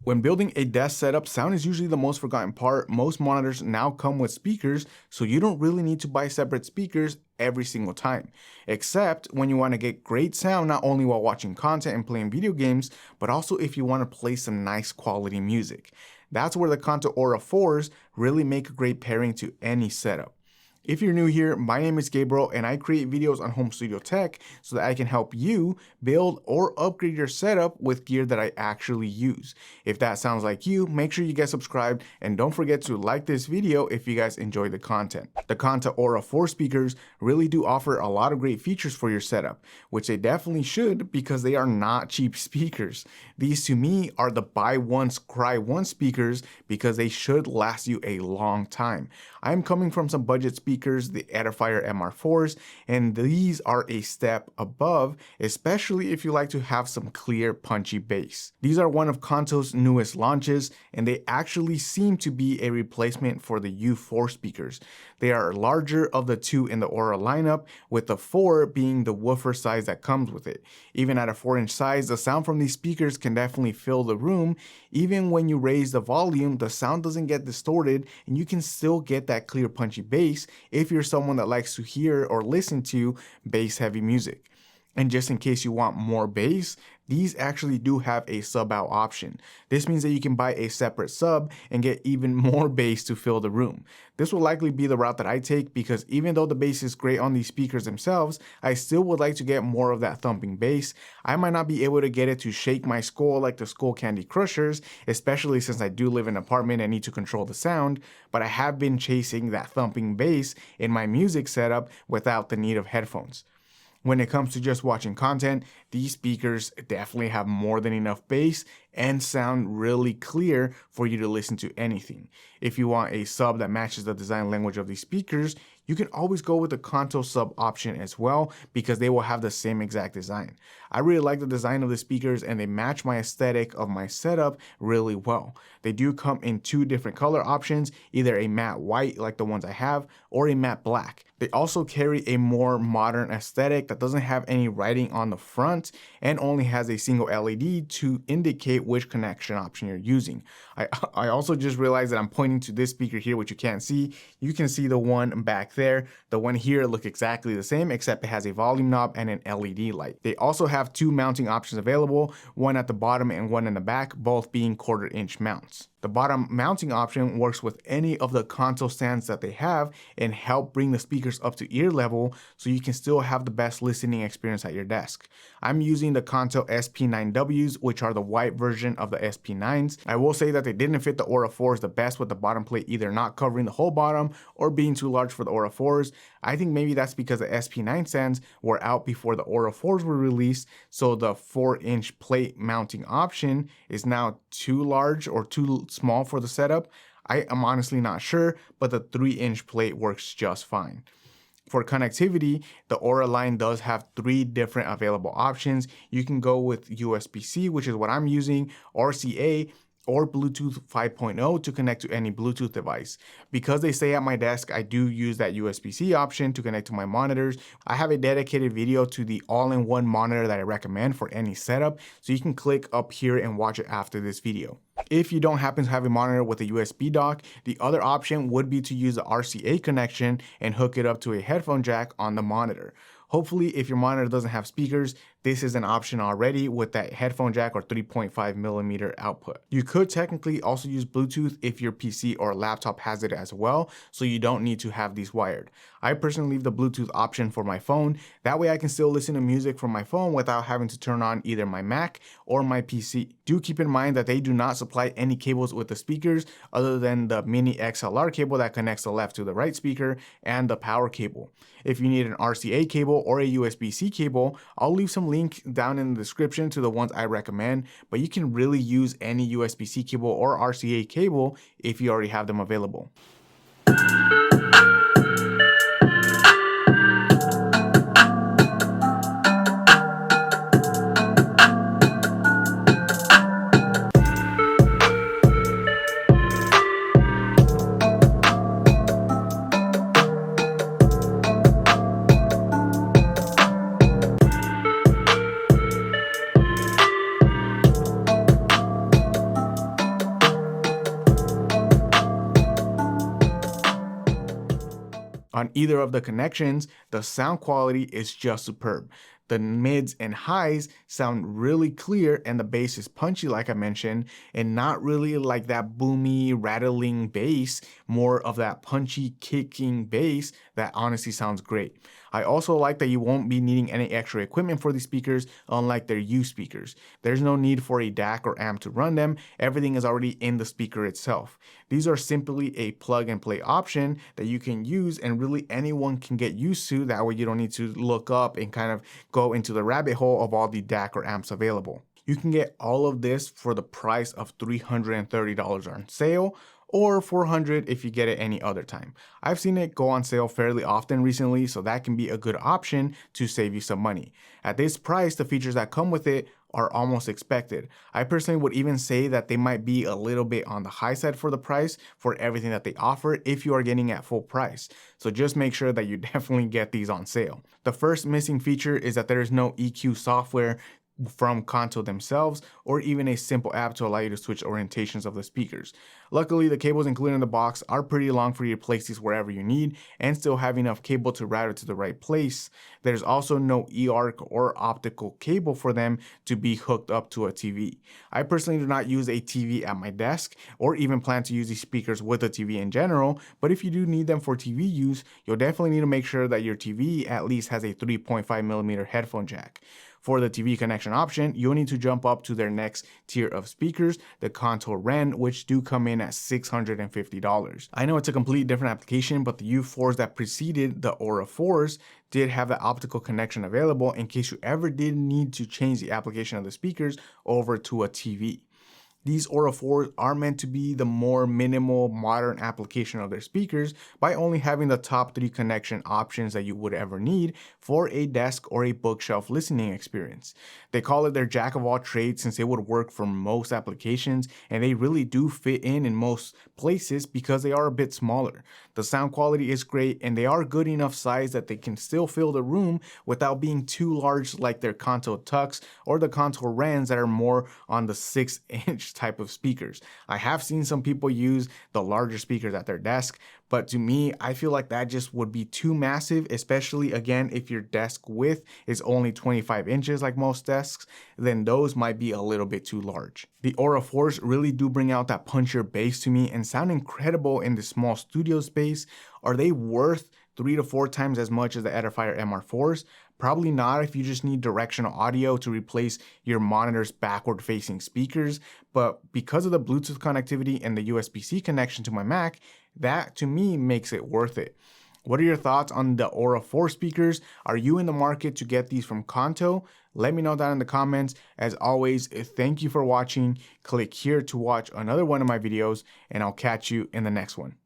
When building a desk setup, sound is usually the most forgotten part. Most monitors now come with speakers, so you don't really need to buy separate speakers every single time. Except when you want to get great sound not only while watching content and playing video games, but also if you want to play some nice quality music. That's where the Kanto ORA4s really make a great pairing to any setup. If you're new here, my name is Gabriel and I create videos on home studio tech so that I can help you build or upgrade your setup with gear that I actually use. If that sounds like you, make sure you get subscribed and don't forget to like this video if you guys enjoy the content. The Kanto ORA4 speakers really do offer a lot of great features for your setup, which they definitely should because they are not cheap speakers. These to me are the buy once, cry once speakers because they should last you a long time. I'm coming from some budget speakers, the Edifier MR4s, and these are a step above, especially if you like to have some clear, punchy bass. These are one of Kanto's newest launches, and they actually seem to be a replacement for the U4 speakers. They are larger of the two in the Aura lineup, with the 4 being the woofer size that comes with it. Even at a 4-inch size, the sound from these speakers can definitely fill the room. Even when you raise the volume, the sound doesn't get distorted, and you can still get that clear, punchy bass if you're someone that likes to hear or listen to bass heavy music. And just in case you want more bass, these actually do have a sub out option. This means that you can buy a separate sub and get even more bass to fill the room. This will likely be the route that I take because even though the bass is great on these speakers themselves, I still would like to get more of that thumping bass. I might not be able to get it to shake my skull like the Skull Candy Crushers, especially since I do live in an apartment and need to control the sound, but I have been chasing that thumping bass in my music setup without the need of headphones. When it comes to just watching content, these speakers definitely have more than enough bass and sound really clear for you to listen to anything. If you want a sub that matches the design language of these speakers, you can always go with the Kanto sub option as well because they will have the same exact design. I really like the design of the speakers and they match my aesthetic of my setup really well. They do come in 2 different color options, either a matte white like the ones I have or a matte black. They also carry a more modern aesthetic that doesn't have any writing on the front and only has a single LED to indicate which connection option you're using. I also just realized that I'm pointing to this speaker here, which you can't see. You can see the one back there. The one here look exactly the same except it has a volume knob and an LED light. They also have 2 mounting options available, one at the bottom and one in the back, both being 1/4-inch mounts. The bottom mounting option works with any of the Kanto stands that they have and help bring the speakers up to ear level so you can still have the best listening experience at your desk. I'm using the Kanto SP9Ws, which are the white version of the SP9s. I will say that they didn't fit the ORA4s the best with the bottom plate either not covering the whole bottom or being too large for the ORA4s. I think maybe that's because the SP9 stands were out before the ORA4s were released, so the 4-inch plate mounting option is now too large or too small for the setup. I am honestly not sure, but the 3-inch plate works just fine. For connectivity, the Aura line does have 3 different available options. You can go with USB-C, which is what I'm using, RCA, or Bluetooth 5.0 to connect to any Bluetooth device. Because they stay at my desk, I do use that USB-C option to connect to my monitors. I have a dedicated video to the all-in-one monitor that I recommend for any setup, so you can click up here and watch it after this video. If you don't happen to have a monitor with a USB dock, the other option would be to use the RCA connection and hook it up to a headphone jack on the monitor. Hopefully, if your monitor doesn't have speakers, this is an option already with that headphone jack or 3.5mm output. You could technically also use Bluetooth if your PC or laptop has it as well, so you don't need to have these wired. I personally leave the Bluetooth option for my phone. That way I can still listen to music from my phone without having to turn on either my Mac or my PC. Do keep in mind that they do not supply any cables with the speakers other than the mini XLR cable that connects the left to the right speaker and the power cable. If you need an RCA cable or a USB-C cable, I'll leave some link down in the description to the ones I recommend, but you can really use any USB-C cable or RCA cable if you already have them available. On either of the connections, the sound quality is just superb. The mids and highs sound really clear and the bass is punchy like I mentioned, and not really like that boomy, rattling bass, more of that punchy, kicking bass that honestly sounds great. I also like that you won't be needing any extra equipment for these speakers, unlike their used speakers. There's no need for a DAC or amp to run them, everything is already in the speaker itself. These are simply a plug and play option that you can use and really anyone can get used to, that way you don't need to look up and kind of go into the rabbit hole of all the DAC or amps available. You can get all of this for the price of $330 on sale, or $400 if you get it any other time. I've seen it go on sale fairly often recently, so that can be a good option to save you some money. At this price, the features that come with it are almost expected. I personally would even say that they might be a little bit on the high side for the price for everything that they offer if you are getting at full price. So just make sure that you definitely get these on sale. The first missing feature is that there is no EQ software from Kanto themselves, or even a simple app to allow you to switch orientations of the speakers. Luckily, the cables included in the box are pretty long for you to place these wherever you need and still have enough cable to route it to the right place. There's also no eARC or optical cable for them to be hooked up to a TV. I personally do not use a TV at my desk or even plan to use these speakers with a TV in general, but if you do need them for TV use, you'll definitely need to make sure that your TV at least has a 3.5mm headphone jack. For the TV connection option, you'll need to jump up to their next tier of speakers, the Kanto ORA4, which do come in at $650. I know it's a completely different application, but the U4s that preceded the ORA4s did have the optical connection available in case you ever did need to change the application of the speakers over to a TV. These ORA4s are meant to be the more minimal, modern application of their speakers by only having the top 3 connection options that you would ever need for a desk or a bookshelf listening experience. They call it their jack of all trades since it would work for most applications, and they really do fit in most places because they are a bit smaller. The sound quality is great and they are good enough size that they can still fill the room without being too large like their Kanto Tux or the Kanto ORA4s that are more on the 6-inch type of speakers. I have seen some people use the larger speakers at their desk, but to me, I feel like that just would be too massive, especially again, if your desk width is only 25 inches like most desks, then those might be a little bit too large. The ORA4s really do bring out that punchier bass to me and sound incredible in the small studio space. Are they worth 3 to 4 times as much as the Edifier MR4s? Probably not if you just need directional audio to replace your monitor's backward facing speakers, but because of the Bluetooth connectivity and the USB-C connection to my Mac, that to me makes it worth it. What are your thoughts on the ORA4 speakers? Are you in the market to get these from Kanto? Let me know down in the comments. As always, thank you for watching. Click here to watch another one of my videos, and I'll catch you in the next one.